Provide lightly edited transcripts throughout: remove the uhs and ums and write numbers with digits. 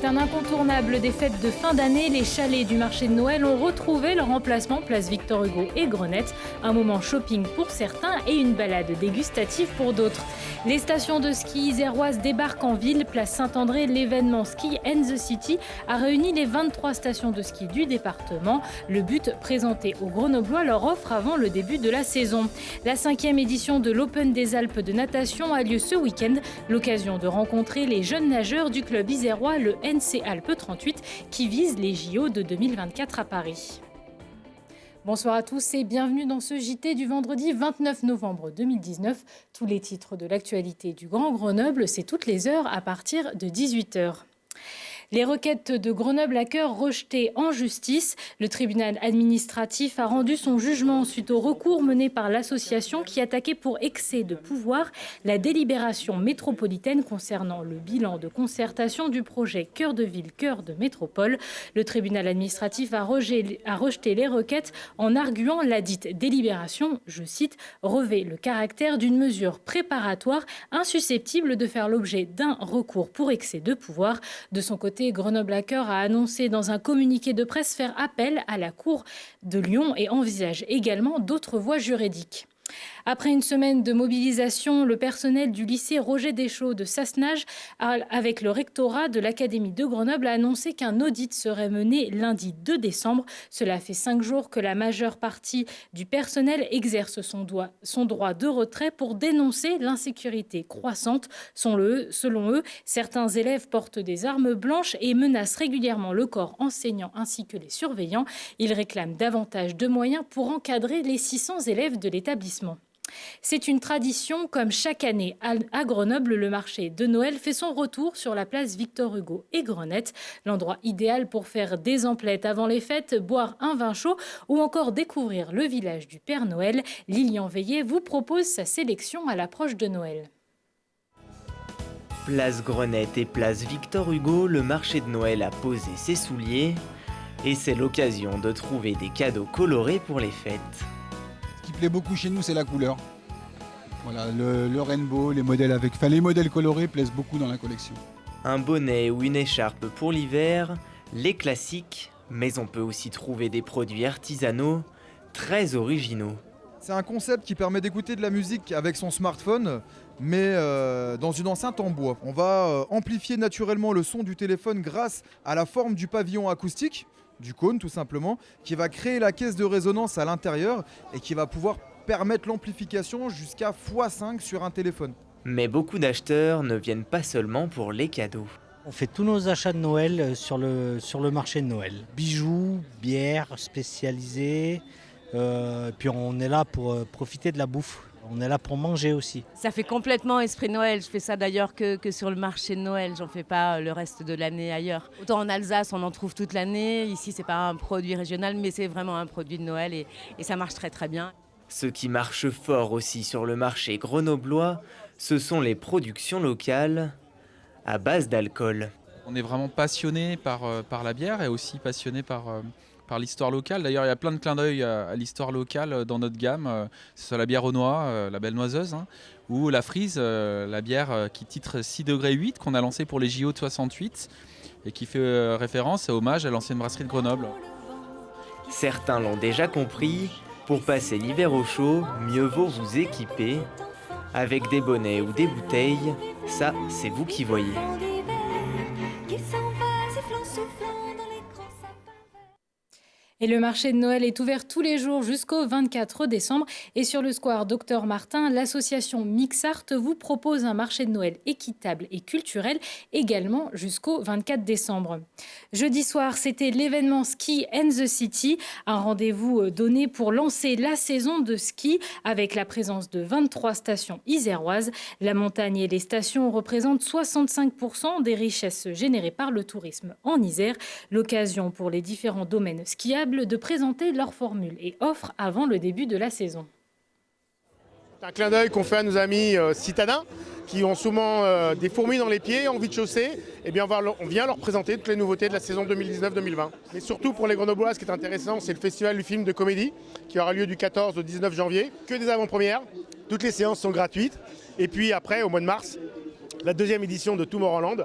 C'est un incontournable des fêtes de fin d'année. Les chalets du marché de Noël ont retrouvé leur emplacement place Victor Hugo et Grenette. Un moment shopping pour certains et une balade dégustative pour d'autres. Les stations de ski iséroises débarquent en ville. Place Saint-André, l'événement Ski and the City a réuni les 23 stations de ski du département. Le but, présenter aux Grenoblois leur offre avant le début de la saison. La 5e édition de l'Open des Alpes de natation a lieu ce week-end. L'occasion de rencontrer les jeunes nageurs du club isérois, le NC Alpes 38, qui vise les JO de 2024 à Paris. Bonsoir à tous et bienvenue dans ce JT du vendredi 29 novembre 2019. Tous les titres de l'actualité du Grand Grenoble, c'est toutes les heures à partir de 18h. Les requêtes de Grenoble à cœur rejetées en justice. Le tribunal administratif a rendu son jugement suite au recours mené par l'association qui attaquait pour excès de pouvoir la délibération métropolitaine concernant le bilan de concertation du projet Cœur de ville, Cœur de métropole. Le tribunal administratif a rejeté les requêtes en arguant la dite délibération, je cite, revêt le caractère d'une mesure préparatoire insusceptible de faire l'objet d'un recours pour excès de pouvoir. De son côté, Grenoble à cœur a annoncé dans un communiqué de presse faire appel à la Cour de Lyon et envisage également d'autres voies juridiques. Après une semaine de mobilisation, le personnel du lycée Roger Deschaux de Sassenage, avec le rectorat de l'Académie de Grenoble, a annoncé qu'un audit serait mené lundi 2 décembre. Cela fait 5 jours que la majeure partie du personnel exerce son droit de retrait pour dénoncer l'insécurité croissante. Selon eux, certains élèves portent des armes blanches et menacent régulièrement le corps enseignant ainsi que les surveillants. Ils réclament davantage de moyens pour encadrer les 600 élèves de l'établissement. C'est une tradition, comme chaque année à Grenoble, le marché de Noël fait son retour sur la place Victor Hugo et Grenette, l'endroit idéal pour faire des emplettes avant les fêtes, boire un vin chaud ou encore découvrir le village du Père Noël. Lilian Veillet vous propose sa sélection à l'approche de Noël. Place Grenette et place Victor Hugo, le marché de Noël a posé ses souliers et c'est l'occasion de trouver des cadeaux colorés pour les fêtes. Ce qui plaît beaucoup chez nous, c'est la couleur. Voilà, le rainbow, les modèles colorés plaisent beaucoup dans la collection. Un bonnet ou une écharpe pour l'hiver, les classiques, mais on peut aussi trouver des produits artisanaux très originaux. C'est un concept qui permet d'écouter de la musique avec son smartphone, mais dans une enceinte en bois. On va amplifier naturellement le son du téléphone grâce à la forme du pavillon acoustique, du cône tout simplement, qui va créer la caisse de résonance à l'intérieur et qui va pouvoir permettre l'amplification jusqu'à x5 sur un téléphone. Mais beaucoup d'acheteurs ne viennent pas seulement pour les cadeaux. On fait tous nos achats de Noël sur le marché de Noël. Bijoux, bières spécialisées, puis on est là pour profiter de la bouffe. On est là pour manger aussi. Ça fait complètement esprit Noël. Je fais ça d'ailleurs que sur le marché de Noël. J'en fais pas le reste de l'année ailleurs. Autant en Alsace, on en trouve toute l'année. Ici, c'est pas un produit régional, mais c'est vraiment un produit de Noël et ça marche très très bien. Ce qui marche fort aussi sur le marché grenoblois, ce sont les productions locales à base d'alcool. On est vraiment passionné par la bière et aussi passionné par l'histoire locale. D'ailleurs, il y a plein de clins d'œil à l'histoire locale dans notre gamme, que ce soit la bière au noix, la belle noiseuse, ou la frise, la bière qui titre 6 degrés 8 qu'on a lancée pour les JO de 68 et qui fait référence et hommage à l'ancienne brasserie de Grenoble. Certains l'ont déjà compris, pour passer l'hiver au chaud, mieux vaut vous équiper. Avec des bonnets ou des bouteilles, ça c'est vous qui voyez. Et le marché de Noël est ouvert tous les jours jusqu'au 24 décembre. Et sur le square Docteur Martin, l'association Mixart vous propose un marché de Noël équitable et culturel également jusqu'au 24 décembre. Jeudi soir, c'était l'événement Ski and the City, un rendez-vous donné pour lancer la saison de ski avec la présence de 23 stations iséroises. La montagne et les stations représentent 65% des richesses générées par le tourisme en Isère. L'occasion pour les différents domaines skiables de présenter leurs formules et offres avant le début de la saison. C'est un clin d'œil qu'on fait à nos amis citadins qui ont souvent des fourmis dans les pieds, envie de chausser. Eh bien, on vient leur présenter toutes les nouveautés de la saison 2019-2020. Mais surtout pour les Grenoblois, ce qui est intéressant, c'est le festival du film de comédie qui aura lieu du 14 au 19 janvier. Que des avant-premières, toutes les séances sont gratuites. Et puis après, au mois de mars, la deuxième édition de Tomorrowland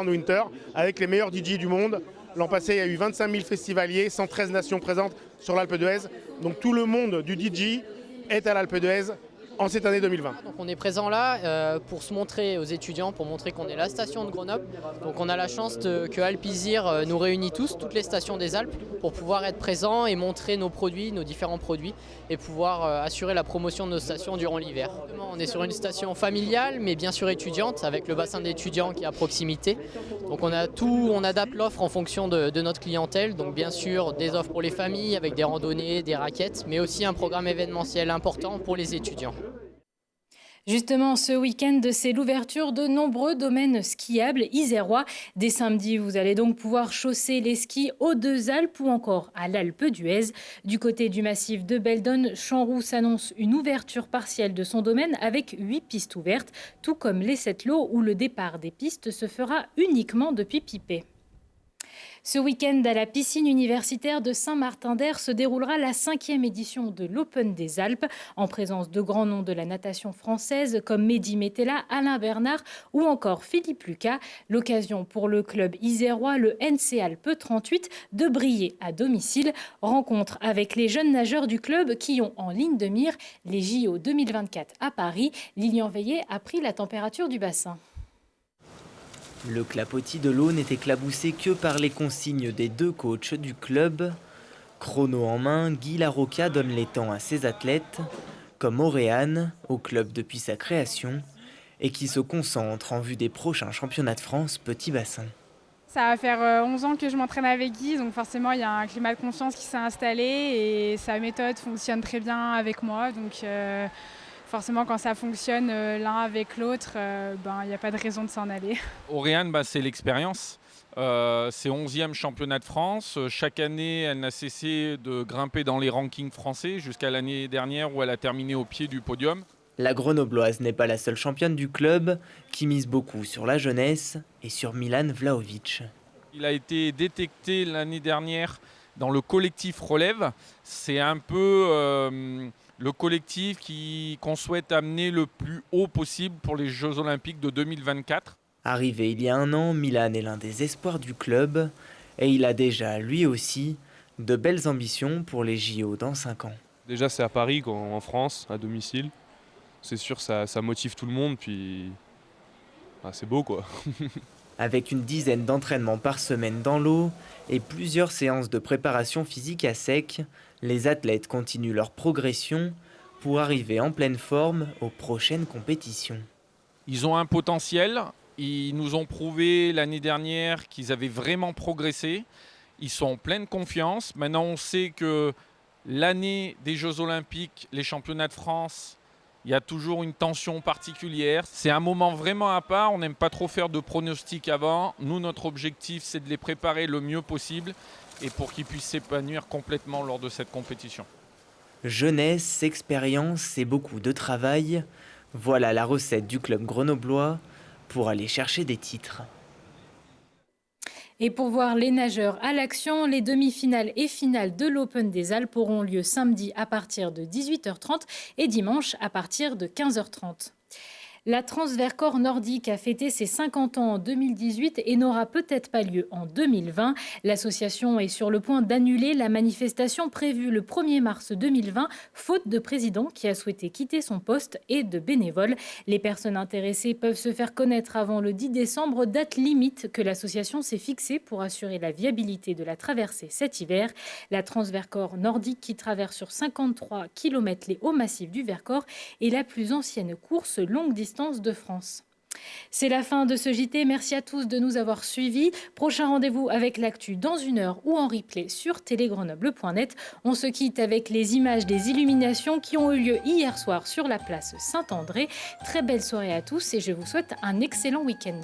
Winter, avec les meilleurs DJ du monde. L'an passé, il y a eu 25 000 festivaliers, 113 nations présentes sur l'Alpe d'Huez. Donc tout le monde du DJ est à l'Alpe d'Huez en cette année 2020. Donc on est présent là pour se montrer aux étudiants, pour montrer qu'on est la station de Grenoble. Donc on a la chance que Alpizir nous réunit tous, toutes les stations des Alpes, pour pouvoir être présents et montrer nos produits, nos différents produits, et pouvoir assurer la promotion de nos stations durant l'hiver. On est sur une station familiale, mais bien sûr étudiante, avec le bassin d'étudiants qui est à proximité. Donc on a tout, on adapte l'offre en fonction de notre clientèle. Donc bien sûr des offres pour les familles, avec des randonnées, des raquettes, mais aussi un programme événementiel important pour les étudiants. Justement, ce week-end, c'est l'ouverture de nombreux domaines skiables isérois. Dès samedi, vous allez donc pouvoir chausser les skis aux Deux Alpes ou encore à l'Alpe d'Huez. Du côté du massif de Beldon, Chamroux s'annonce une ouverture partielle de son domaine avec 8 pistes ouvertes, tout comme les Sept-Lots où le départ des pistes se fera uniquement depuis Pipet. Ce week-end, à la piscine universitaire de Saint-Martin-d'Air se déroulera la 5e édition de l'Open des Alpes, en présence de grands noms de la natation française comme Mehdi Metella, Alain Bernard ou encore Philippe Lucas. L'occasion pour le club isérois, le NC Alpes 38, de briller à domicile. Rencontre avec les jeunes nageurs du club qui ont en ligne de mire les JO 2024 à Paris. Lilian Veillet a pris la température du bassin. Le clapotis de l'eau n'est éclaboussé que par les consignes des deux coachs du club. Chrono en main, Guy Larocca donne les temps à ses athlètes, comme Auréane, au club depuis sa création, et qui se concentre en vue des prochains championnats de France petit bassin. Ça va faire 11 ans que je m'entraîne avec Guy, donc forcément il y a un climat de confiance qui s'est installé et sa méthode fonctionne très bien avec moi. Donc forcément, quand ça fonctionne l'un avec l'autre, il n'y a pas de raison de s'en aller. Auréane, c'est l'expérience. C'est 11e championnat de France. Chaque année, elle n'a cessé de grimper dans les rankings français jusqu'à l'année dernière où elle a terminé au pied du podium. La Grenobloise n'est pas la seule championne du club qui mise beaucoup sur la jeunesse et sur Milan Vlahovic. Il a été détecté l'année dernière dans le collectif Relève. C'est un peu le collectif qu'on souhaite amener le plus haut possible pour les Jeux Olympiques de 2024. Arrivé il y a un an, Milan est l'un des espoirs du club et il a déjà, lui aussi, de belles ambitions pour les JO dans 5 ans. Déjà, c'est à Paris, en France, à domicile. C'est sûr, ça motive tout le monde, puis c'est beau, quoi. Avec une dizaine d'entraînements par semaine dans l'eau et plusieurs séances de préparation physique à sec, les athlètes continuent leur progression pour arriver en pleine forme aux prochaines compétitions. Ils ont un potentiel, ils nous ont prouvé l'année dernière qu'ils avaient vraiment progressé. Ils sont en pleine confiance. Maintenant, on sait que l'année des Jeux Olympiques, les championnats de France, il y a toujours une tension particulière. C'est un moment vraiment à part. On n'aime pas trop faire de pronostics avant. Nous, notre objectif, c'est de les préparer le mieux possible et pour qu'ils puissent s'épanouir complètement lors de cette compétition. Jeunesse, expérience et beaucoup de travail. Voilà la recette du club grenoblois pour aller chercher des titres. Et pour voir les nageurs à l'action, les demi-finales et finales de l'Open des Alpes auront lieu samedi à partir de 18h30 et dimanche à partir de 15h30. La Transvercor nordique a fêté ses 50 ans en 2018 et n'aura peut-être pas lieu en 2020. L'association est sur le point d'annuler la manifestation prévue le 1er mars 2020, faute de président qui a souhaité quitter son poste et de bénévoles. Les personnes intéressées peuvent se faire connaître avant le 10 décembre, date limite que l'association s'est fixée pour assurer la viabilité de la traversée cet hiver. La Transvercor nordique, qui traverse sur 53 km les hauts massifs du Vercors, est la plus ancienne course longue distance de France. C'est la fin de ce JT. Merci à tous de nous avoir suivis. Prochain rendez-vous avec l'actu dans 1 heure ou en replay sur télégrenoble.net. On se quitte avec les images des illuminations qui ont eu lieu hier soir sur la place Saint-André. Très belle soirée à tous et je vous souhaite un excellent week-end.